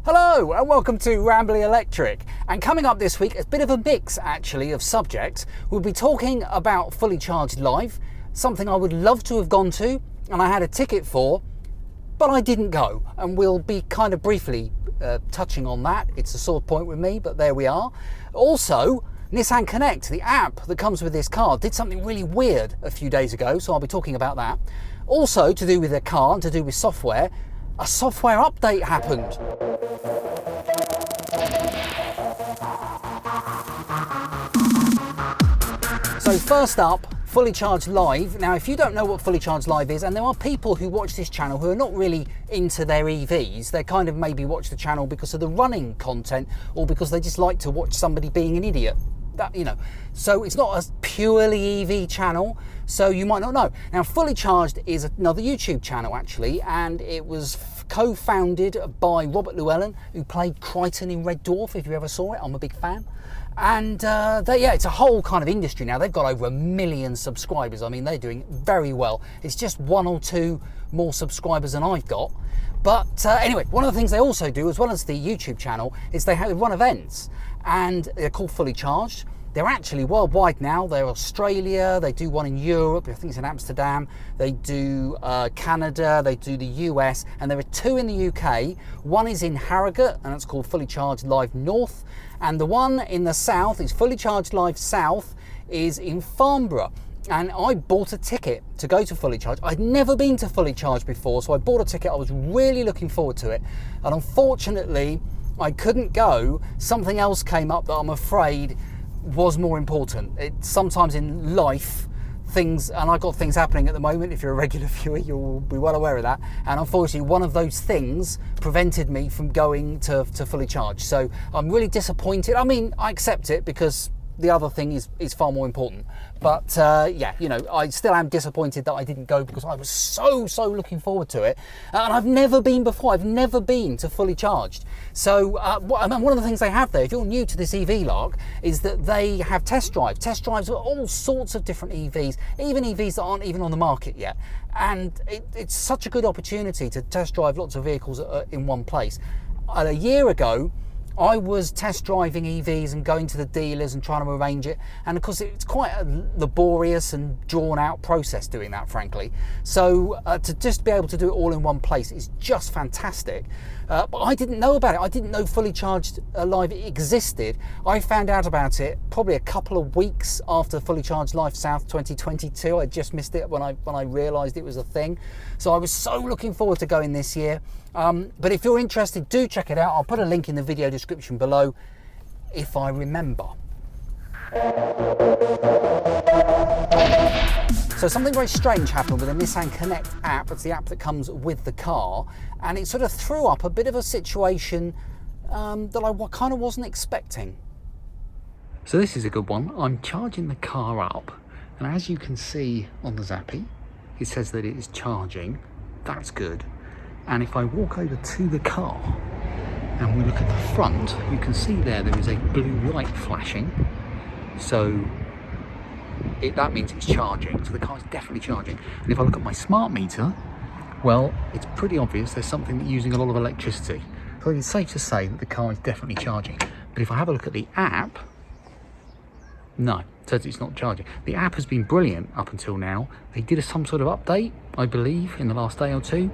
Hello and welcome to Rambly Electric. And coming up this week, a bit of a mix actually of subjects. We'll be talking about Fully Charged Live, something I would love to have gone to and I had a ticket for, but I didn't go. And we'll be kind of briefly touching on that. It's a sore point with me, but there we are. Also, Nissan Connect, the app that comes with this car, did something really weird a few days ago, so I'll be talking about that. Also, to do with the car and to do with software, a software update happened. So first up, Fully Charged Live. Now, if you don't know what Fully Charged Live is, and there are people who watch this channel who are not really into their EVs, they kind of maybe watch the channel because of the running content or because they just like to watch somebody being an idiot. That, you know, so it's not a purely EV channel, so you might not know. Now, Fully Charged is another YouTube channel actually, and it was co-founded by Robert Llewellyn, who played Crichton in Red Dwarf, if you ever saw it. I'm a big fan. And it's a whole kind of industry now. They've got over 1 million subscribers. I mean, they're doing very well. It's just 1 or 2 more subscribers than I've got. But anyway, one of the things they also do, as well as the YouTube channel, is they run events, and they're called Fully Charged. They're actually worldwide now. They're Australia, they do one in Europe, I think it's in Amsterdam, they do Canada, they do the US, and there are 2 in the UK. One is in Harrogate, and it's called Fully Charged Live North, and the one in the south is Fully Charged Live South, is in Farnborough. And I bought a ticket to go to Fully Charged. I'd never been to Fully Charged before, so I bought a ticket. I was really looking forward to it, and unfortunately I couldn't go. Something else came up that I'm afraid was more important. Sometimes in life, things, and I've got things happening at the moment, if you're a regular viewer you'll be well aware of that, and unfortunately one of those things prevented me from going to Fully Charged. So I'm really disappointed. I mean, I accept it because the other thing is far more important, but yeah, you know, I still am disappointed that I didn't go because I was so looking forward to it, and I've never been before. I've never been to Fully Charged. So one of the things they have there, if you're new to this EV lark, is that they have test drives of all sorts of different EVs, even EVs that aren't even on the market yet, and it's such a good opportunity to test drive lots of vehicles in one place. A year ago I was test driving EVs and going to the dealers and trying to arrange it, and of course it's quite a laborious and drawn out process doing that, frankly. So to just be able to do it all in one place is just fantastic. But I didn't know about it. I didn't know Fully Charged Live existed. I found out about it probably a couple of weeks after Fully Charged Live South 2022. I just missed it when I realised it was a thing. So I was so looking forward to going this year. But if you're interested, do check it out. I'll put a link in the video description below if I remember. So something very strange happened with the Nissan Connect app. It's the app that comes with the car, and it sort of threw up a bit of a situation that I kind of wasn't expecting. So this is a good one. I'm charging the car up, and as you can see on the Zappy, it says that it is charging. That's good. And if I walk over to the car and we look at the front, you can see there is a blue light flashing. So that means it's charging. So the car's definitely charging. And if I look at my smart meter, well, it's pretty obvious there's something using a lot of electricity. So it's safe to say that the car is definitely charging. But if I have a look at the app, no, it says it's not charging. The app has been brilliant up until now. They did some sort of update, I believe, in the last day or 2.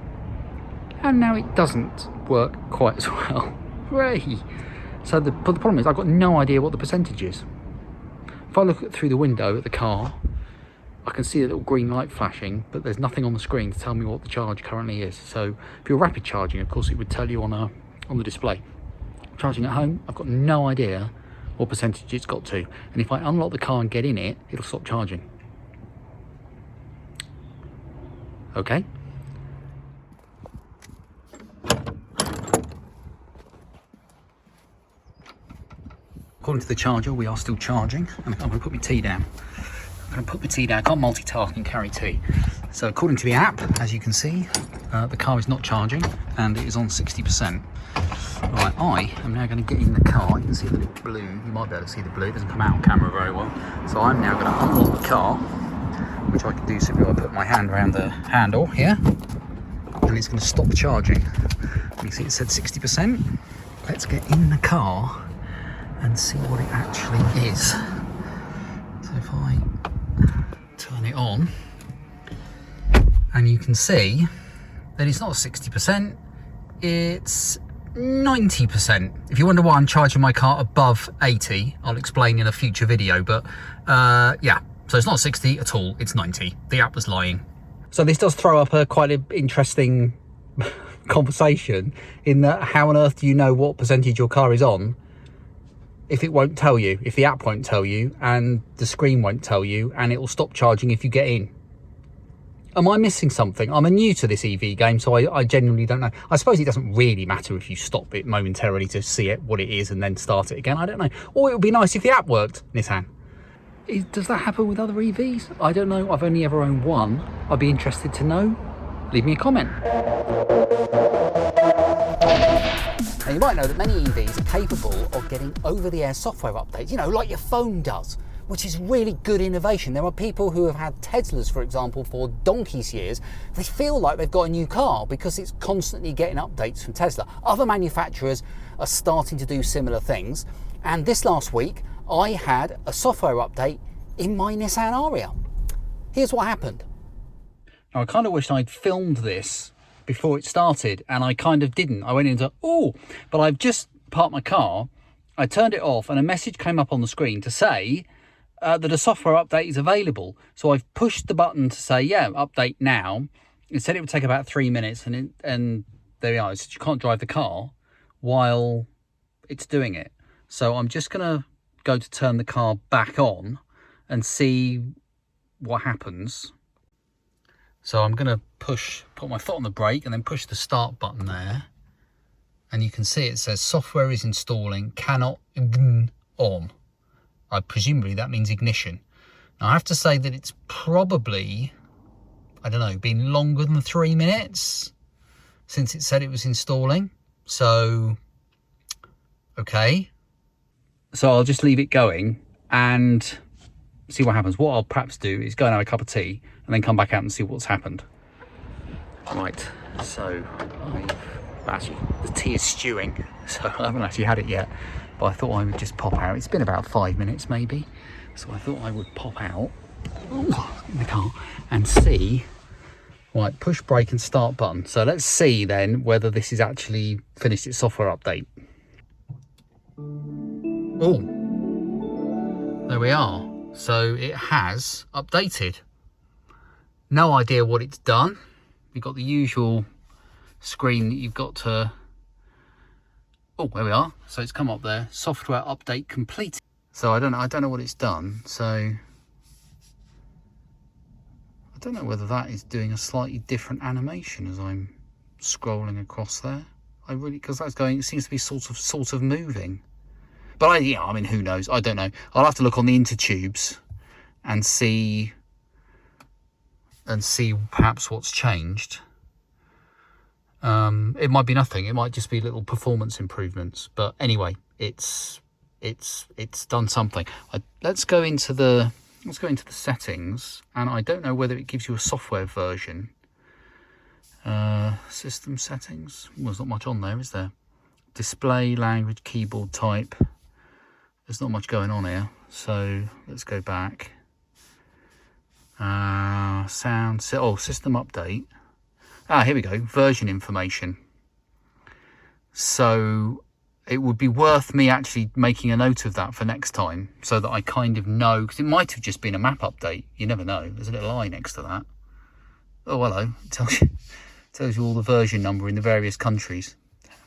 And now it doesn't work quite as well. Hooray! So the problem is I've got no idea what the percentage is. If I look through the window at the car, I can see a little green light flashing, but there's nothing on the screen to tell me what the charge currently is. So if you're rapid charging, of course it would tell you on the display. Charging at home, I've got no idea what percentage it's got to. And if I unlock the car and get in it, it'll stop charging. Okay. According to the charger, we are still charging. I'm going to put my tea down. I can't multitask and carry tea. So according to the app, as you can see, the car is not charging and it is on 60%. Right, I am now going to get in the car. You can see the little blue. You might be able to see the blue. It doesn't come out on camera very well. So I'm now going to unlock the car, which I can do simply by putting my hand around the handle here, and it's going to stop charging. You can see it said 60%. let's get in the car and see what it actually is. So if I turn it on, and you can see that it's not 60%, it's 90%. If you wonder why I'm charging my car above 80, I'll explain in a future video, but yeah, so it's not 60 at all, it's 90. The app was lying. So this does throw up a quite an interesting conversation in that how on earth do you know what percentage your car is on if it won't tell you, if the app won't tell you and the screen won't tell you, and it will stop charging if you get in? Am I missing something? I'm new to this EV game, so I genuinely don't know. I suppose it doesn't really matter if you stop it momentarily to see it, what it is, and then start it again. I don't know. Or it would be nice if the app worked, Nissan. Does that happen with other EVs? I don't know. I've only ever owned one. I'd be interested to know. Leave me a comment. Now, you might know that many EVs are capable of getting over-the-air software updates, you know, like your phone does, which is really good innovation. There are people who have had Teslas, for example, for donkey's years. They feel like they've got a new car because it's constantly getting updates from Tesla. Other manufacturers are starting to do similar things. And this last week, I had a software update in my Nissan Ariya. Here's what happened. Now, I kind of wish I'd filmed this before it started, and I kind of didn't. I went into, but I've just parked my car, I turned it off, and a message came up on the screen to say that a software update is available. So I've pushed the button to say, yeah, update now. It said it would take about 3 minutes, and there we are. It said you can't drive the car while it's doing it. So I'm just going to go to turn the car back on and see what happens. So I'm going to put my foot on the brake and then push the start button there. And you can see it says software is installing, cannot ign on. Presumably that means ignition. Now I have to say that it's probably, I don't know, been longer than 3 minutes since it said it was installing. So, okay. So I'll just leave it going and see what happens. What I'll perhaps do is go and have a cup of tea and then come back out and see what's happened. Right, so actually the tea is stewing, so I haven't actually had it yet, but I thought I would just pop out. It's been about 5 minutes maybe, so I thought I would pop out in the car and see. Right, push brake and start button. So let's see then whether this is actually finished its software update. Oh, there we are. So it has updated. No idea what it's done. You've got the usual screen that you've got to... Oh, there we are. So it's come up there. Software update completed. So I don't know what it's done. So I don't know whether that is doing a slightly different animation as I'm scrolling across there. Because that's going, it seems to be sort of moving. But I mean, who knows? I don't know. I'll have to look on the intertubes and see perhaps what's changed. It might be nothing. It might just be little performance improvements. But anyway, it's done something. Let's go into the settings, and I don't know whether it gives you a software version. System settings. Well, there's not much on there, is there? Display, language, keyboard type. There's not much going on here, so let's go back. Sound, system update. Here we go, version information. So it would be worth me actually making a note of that for next time, so that I kind of know, because it might have just been a map update. You never know. There's a little eye next to that. Oh, hello. It tells you all the version number in the various countries.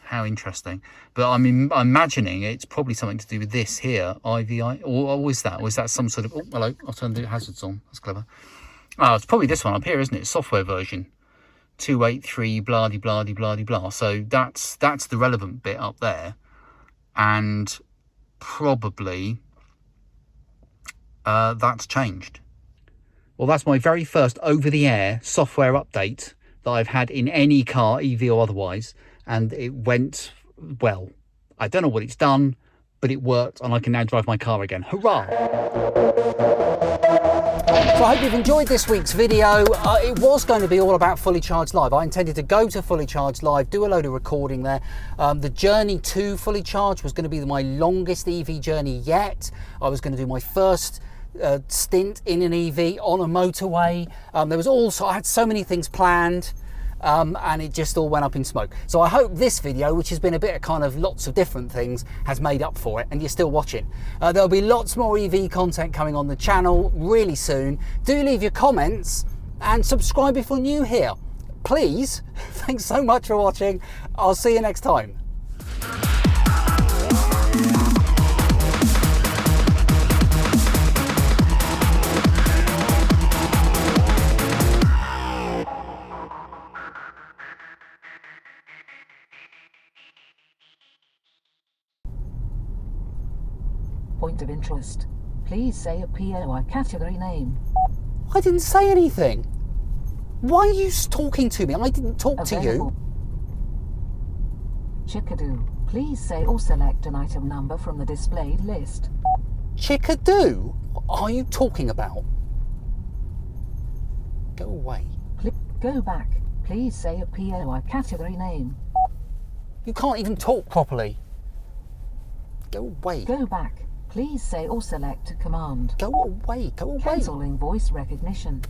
How interesting. But I'm imagining it's probably something to do with this here, IVI, or was that some sort of... Oh, hello, I'll turn the hazards on. That's clever. It's probably this one up here, isn't it? Software version 283 blah de blah de blah de blah. So that's the relevant bit up there, and probably that's changed. Well, that's my very first over-the-air software update that I've had in any car, EV or otherwise. And it went well. I don't know what it's done, but it worked, and I can now drive my car again. Hurrah! So I hope you've enjoyed this week's video. It was going to be all about Fully Charged Live. I intended to go to Fully Charged Live, do a load of recording there. The journey to Fully Charged was going to be my longest EV journey yet. I was going to do my first stint in an EV on a motorway. I had so many things planned. And it just all went up in smoke. So I hope this video, which has been a bit of kind of lots of different things, has made up for it and you're still watching. There'll be lots more EV content coming on the channel really soon. Do leave your comments and subscribe if you're new here. Please. Thanks so much for watching. I'll see you next time. Point of interest. Please say a POI category name. I didn't say anything. Why are you talking to me? I didn't talk Available. to you. Chickadoo. Please say or select an item number from the displayed list. Chickadoo? What are you talking about? Go away. Go back. Please say a POI category name. You can't even talk properly. Go away. Go back. Please say or select a command. Go away. Go away. Cancelling voice recognition.